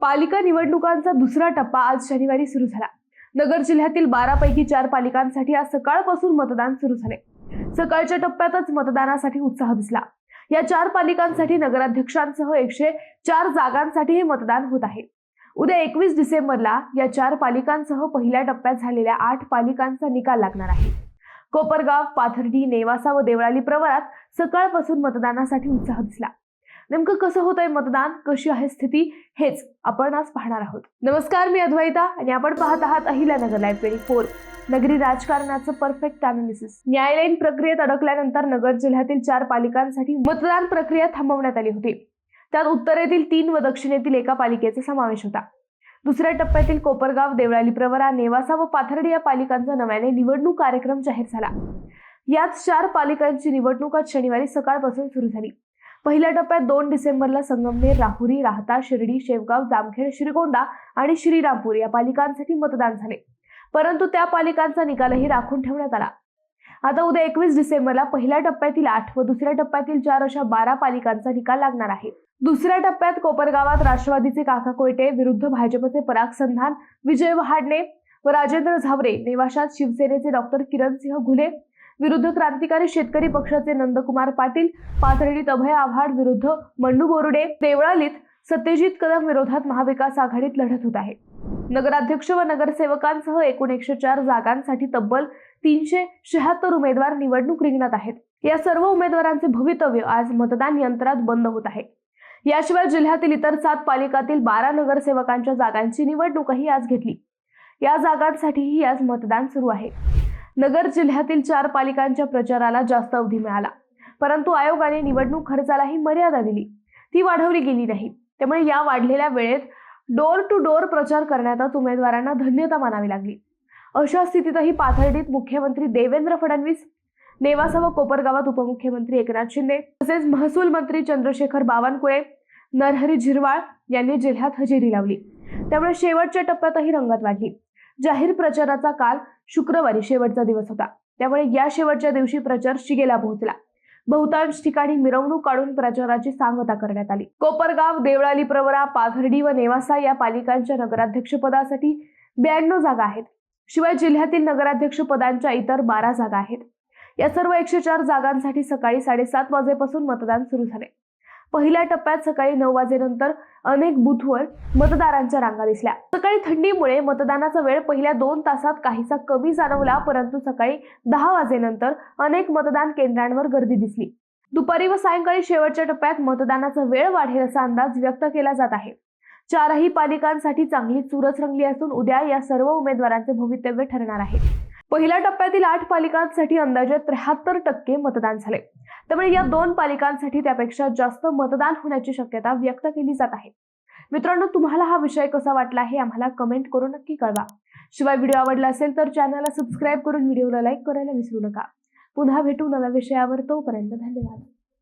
पालिका निवडणुकांचा दुसरा टप्पा आज शनिवारी सुरू झाला। नगर जिल्ह्यातील 12 पैकी 4 पालिकांसाठी आज सकाळपासून मतदान सुरू झाले। सकाळच्या टप्प्यातच मतदानासाठी उत्साह दिसला। या 4 पालिकांसाठी नगराध्यक्षांसह 104 जागांसाठी हे मतदान होत आहे। उद्या 21 डिसेंबरला या 4 पालिकांसह पहिल्या टप्प्यात झालेल्या 8 पालिकांचा निकाल लागणार आहे। कोपरगाव, पाथर्डी, नेवासा व देवळाली प्रवरात सकाळपासून मतदानासाठी उत्साह दिसला। नेमकं कसं होतंय मतदान, कशी आहे स्थिती, हेच आपण आज पाहणार आहोत। नमस्कार, मी अद्वैता आणि आपण पाहत आहात अहिल्यानगर लाईव्ह 24। नगरी राजकारणाचं परफेक्ट अनालिसिस। न्यायालयीन प्रक्रियेत अडकल्यानंतर नगर जिल्ह्यातील 4 पालिकांसाठी मतदान प्रक्रिया थांबवण्यात आली होती। त्यात उत्तरेतील 3 व दक्षिणेतील 1 पालिकेचा समावेश होता। दुसऱ्या टप्प्यातील कोपरगाव, देवळाली प्रवरा, नेवासा व पाथर्डी या पालिकांचा नव्याने निवडणूक कार्यक्रम जाहीर झाला। यात 4 पालिकांची निवडणूक आज शनिवारी सकाळपासून सुरू झाली। पहिल्या टप्प्यात 2 डिसेंबरला संगमनेर, राहुरी, राहता, शिर्डी, शेवगाव, जामखेड, श्रीगोंदा आणि श्रीरामपूर या पालिकांसाठी मतदान झाले, परंतु त्या पालिकांचा निकालही राखून ठेवण्यात आला। आता उद्या 21 डिसेंबरला पहिल्या टप्प्यातील 8 व दुसऱ्या टप्प्यातील 4 अशा 12 पालिकांचा निकाल लागणार आहे। दुसऱ्या टप्प्यात कोपरगावात राष्ट्रवादीचे काका कोयटे विरुद्ध भाजपचे पराग संधान, विजय वहाडणे व राजेंद्र झावरे, नेवाशात शिवसेनेचे डॉक्टर किरणसिंह घुले विरुद्ध क्रांतिकारी शेतकरी पक्षाचे नंदकुमार पाटील, पाथर्डीत अभय आव्हाड विरुद्ध मंडू बोरुडे, देवळालीत सत्यजित कदम विरोधात महाविकास आघाडीत लढत होत आहे। नगराध्यक्ष व नगरसेवकांसह एकूण 104 जागांसाठी तब्बल 376 उमेदवार निवडणूक रिंगणात आहेत। या सर्व उमेदवारांचे भवितव्य आज मतदान यंत्रात बंद होत आहे। याशिवाय जिल्ह्यातील इतर 7 पालिकातील 12 नगरसेवकांच्या जागांची निवडणूकही आज घेतली। या जागांसाठीही आज मतदान सुरू आहे। नगर जिल्ह्यातील 4 पालिकांच्या प्रचाराला जास्त अवधी मिळाला, परंतु आयोगाने निवडणूक खर्चालाही मर्यादा दिली, ती वाढवली गेली नाही। त्यामुळे या वाढलेल्या वेळेत डोर टू डोर प्रचार करण्यातच उमेदवारांना धन्यता मानावी लागली। अशा स्थितीतही पाथर्डीत मुख्यमंत्री देवेंद्र फडणवीस, नेवासा व कोपरगावात उपमुख्यमंत्री एकनाथ शिंदे तसेच महसूल मंत्री चंद्रशेखर बावनकुळे, नरहरी झिरवाळ यांनी जिल्ह्यात हजेरी लावली। त्यामुळे शेवटच्या टप्प्यातही रंगत वाढली। जाहीर प्रचाराचा काल शुक्रवारी शेवटचा दिवस होता, त्यामुळे या शेवटच्या दिवशी प्रचार शिगेला पोहोचला। बहुतांश ठिकाणी मिरवणूक काढून प्रचाराची सांगता करण्यात आली। कोपरगाव, देवळाली प्रवरा, पाथर्डी व नेवासा या पालिकांच्या नगराध्यक्ष पदासाठी 92 जागा आहेत। शिवाय जिल्ह्यातील नगराध्यक्ष पदांच्या इतर 12 जागा आहेत। या सर्व 104 जागांसाठी सकाळी 7:30 वाजेपासून मतदान सुरू झाले। पहिल्या टप्प्यात सकाळी 9 वाजेनंतर अनेक बूथवर मतदारांच्या रांगा दिसल्या। सकाळी थंडीमुळे मतदानाचा वेळ पहिल्या 2 तासात काहीसा कमी जाणवला, परंतु सकाळी 10 वाजेनंतर अनेक मतदान केंद्रांवर गर्दी दिसली। दुपारी व सायंकाळी शेवटच्या टप्प्यात मतदानाचा वेळ वाढेल असा अंदाज व्यक्त केला जात आहे। 4ही पालिकांसाठी चांगली चुरस रंगली असून उद्या या सर्व उमेदवारांचे भवितव्य ठरणार आहे। पहिल्या टप्प्यातील 8 पालिकांसाठी अंदाजे 73% मतदान झाले, त्यामुळे या 2 पालिकांसाठी त्यापेक्षा जास्त मतदान होण्याची शक्यता व्यक्त केली जात आहे। मित्रांनो, तुम्हाला हा विषय कसा वाटला हे आम्हाला कमेंट करून नक्की कळवा। शिवाय व्हिडिओ आवडला असेल तर चॅनलला सबस्क्राईब करून व्हिडिओला लाईक करायला विसरू नका। पुन्हा भेटू नव्या विषयावर, तोपर्यंत धन्यवाद।